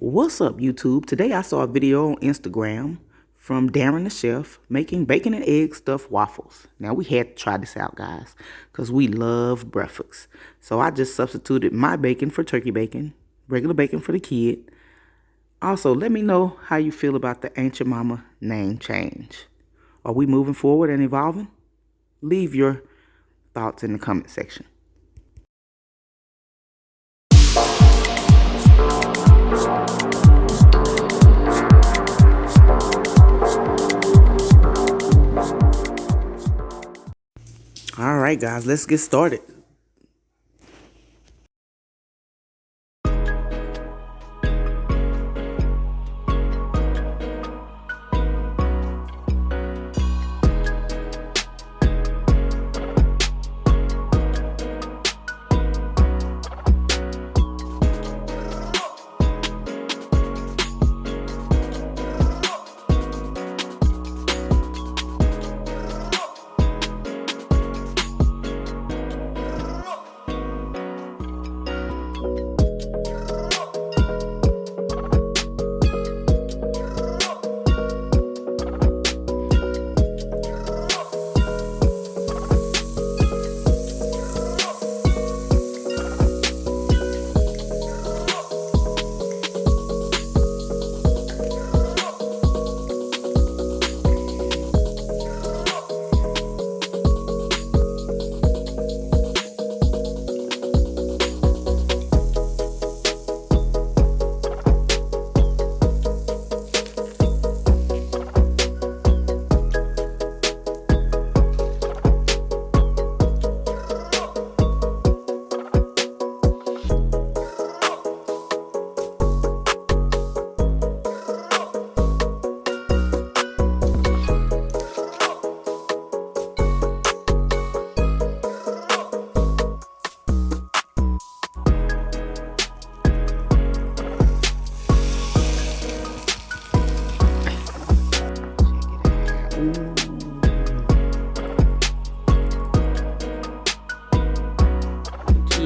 What's up, YouTube? Today I saw a video on Instagram from Darren the chef making bacon and egg stuffed waffles. Now we had to try this out, guys, because we love breakfast. So I just substituted my bacon for turkey bacon, regular bacon for the kid. Also, let me know how you feel about the Ain't Your Mama name change. Are we moving forward and evolving? Leave your thoughts in the comment section. All right, guys, let's get started.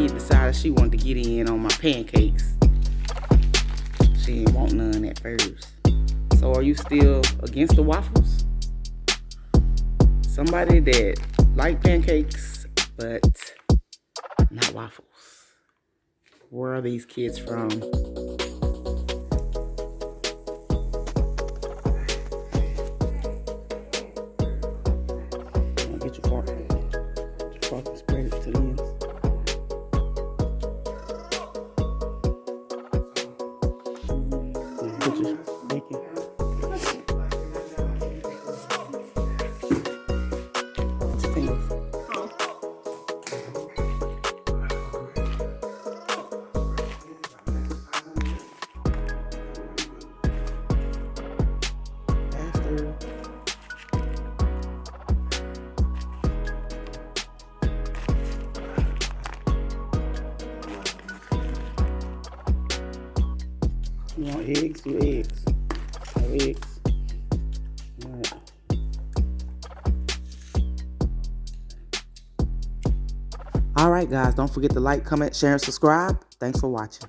Decided she wanted to get in on my pancakes. She didn't want none at first. So are you still against the waffles? Somebody that like pancakes but not waffles. Where are these kids from? Get your fork. Get your fork and spread it to the ends. Put your bacon. Put your fingers. Faster. You want eggs? Do eggs. No eggs. Alright. Alright, guys. Don't forget to like, comment, share, and subscribe. Thanks for watching.